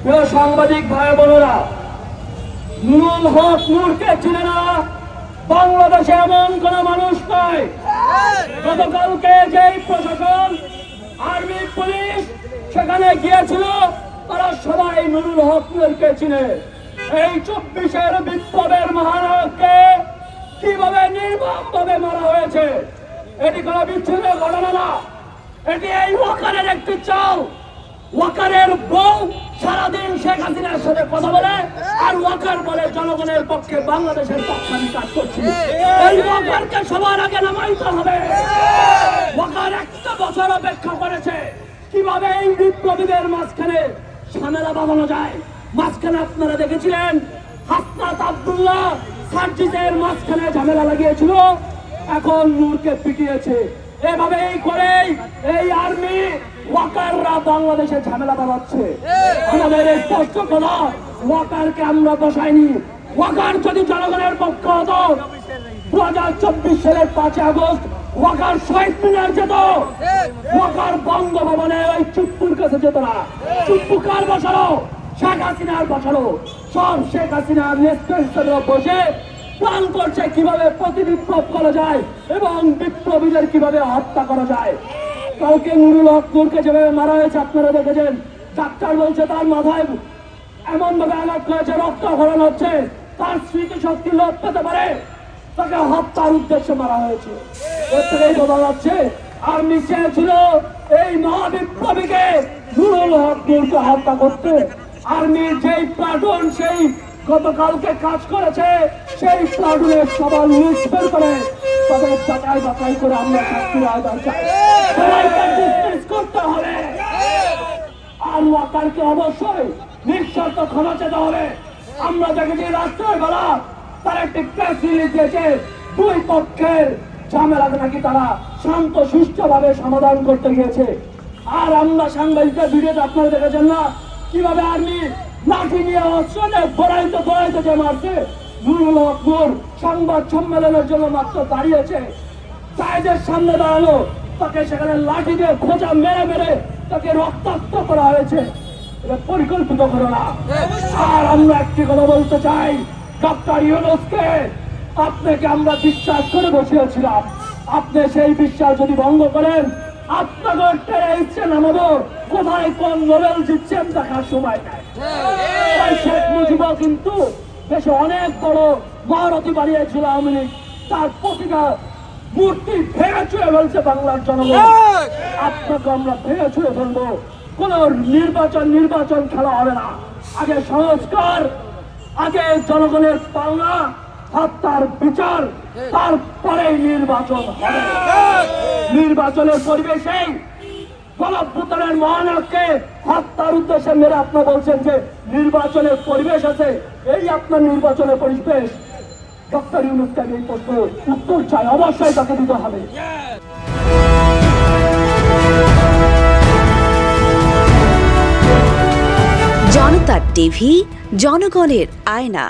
প্রিয় সাংবাদিক ভাই বোনেরা, নুরুল হক নূরকে চিনে না বাংলাদেশে এমন কোন মানুষ নয়। গতকালকে যেই প্রশাসন, আর্মি, পুলিশ সেখানে গিয়েছিল, তারা সবাই নুরুল হক নূরকে চিনে। এই 24-এর বিপ্লবের মহানায়ককে কিভাবে নির্মমভাবে মারা হয়েছে, এটি কোনো বিচ্ছিন্ন ঘটনা না, এটি এই ওয়াকারের একটি চাল। ওয়াকারের বউ সারাদিন শেখ হাসিনার সাথে কথা বলে, আর ওয়াকার বলে জনগণের পক্ষে, বাংলাদেশের পক্ষে আমি কাজ করছি। এই ওয়াকারকে সবার আগে নামাইতে হবে। ওয়াকার একটা বছর অপেক্ষা করেছে কিভাবে এই বিপ্লবীদের মাঝখানে ঝামেলা বাঁধানো যায়। মাঝখানে আপনারা দেখেছিলেন হাসনাত আব্দুল্লাহ সার্জিসের মাঝখানে ঝামেলা লাগিয়েছিল, এখন নূরকে পিটিয়েছে। এভাবেই করে এই আর্মি ওয়াকাররা বাংলাদেশে ঝামেলা বাঁধাচ্ছে। আমাদের স্পষ্ট কথা, ওয়াকারকে আমরা বসাইনি। ওয়াকার যদি জনগণের পক্ষ হতো, 2024 সালের 5 আগস্ট ওয়াকার শহীদ মিনার যেত, ওয়াকার বঙ্গভবনে ওই চুপ্পুর কাছে যেত না। চুপ্পু কার বসালো? শেখ হাসিনার বসালো। সব শেখ হাসিনার নেতৃত্বে বসে প্ল্যান করছে কিভাবে প্রতিবিপ্লব করা যায় এবং বিপ্লবীদের কিভাবে হত্যা করা যায়। কালকে নুরুল হক নূরকে যেভাবে মারা হয়েছে আপনারা দেখেছেন। ডাক্তার বলছে তার মাথায় এমন ভাবে আঘাত করেছে, রক্ত খরণ হচ্ছে, তার স্মৃতিশক্তি লোপ পেতে পারে, তাকে হত্যার উদ্দেশ্যে মারা হয়েছে। এর থেকেই বোঝা যাচ্ছে আর্মি চেয়েছিল এই মহাবিপ্লবীকে নুরুল হক নূরকে হত্যা করতে। আর্মির যেই প্লাটুন সেই গতকালকে কাজ করেছে, সেই প্লাটুনের সবার লিস্ট বের করে তাদের যাচাই বাছাই করে আমরা শাস্তির আওতায় চাই। সবাইকে ডিসমিস করতে হবে। আর ওয়াকারকে অবশ্যই নিঃশর্ত ক্ষমা চেতে হবে। আমরা দেখেছি রাষ্ট্রের বেলা তারা একটি প্রেস রিলিজ দিয়েছে, দুই পক্ষের ঝামেলাকে নাকি তারা শান্ত সুষ্ঠুভাবে সমাধান করতে গিয়েছে। আর আমরা সাংবাদিকদের ভিডিওতে আপনারা দেখেছেন না কিভাবে আর্মি লাঠি নিয়ে অস্ত্র নিয়ে দৌড়াইতে যে মারছে। নুরুল হক নূর সংবাদ সম্মেলনের জন্য মাত্র দাঁড়িয়েছে, চাইদের সামনে দাঁড়ানো, তাকে সেখানে লাঠি দিয়ে খোঁজা মেরে মেরে তাকে রক্তাক্ত করা হয়েছে। এটা পরিকল্পিত ঘটনা। আর আমরা একটি কথা বলতে চাই, ডক্টর ইউনূসকে আপনাকে আমরা বিশ্বাস করে বসিয়েছিলাম। আপনি সেই বিশ্বাস যদি ভঙ্গ করেন, আপনাকে ইচ্ছে নামাবো, কোথায় কোন নোবেল জিতছেন দেখার সময় নাই। শেখ মুজিবও কিন্তু দেশে অনেক বড় মহারথী বানিয়েছিল আওয়ামী লীগ, তার প্রতিটা মূর্তি ভেঙে ছুঁড়ে ফেলছে বাংলার জনগণ। আপনাকে আমরা ভেঙে ছুঁড়ে ফেলবো। কোন নির্বাচন খেলা হবে না। আগে সংস্কার, আগে জনগণের পাওনা, হত্যার বিচার, তারপরে নির্বাচন হবে। নির্বাচনের পরিবেশে গণঅভ্যুত্থানের মহানায়ককে হত্যার উদ্দেশ্যে মেরে আপনি বলছেন যে নির্বাচনের পরিবেশ আছে। এই আপনার নির্বাচনের পরিবেশ? ডক্টর ইউনূসকে এই প্রশ্ন উত্তর চাই, অবশ্যই তাকে দিতে হবে। জনতা টিভি, জনগণের আয়না।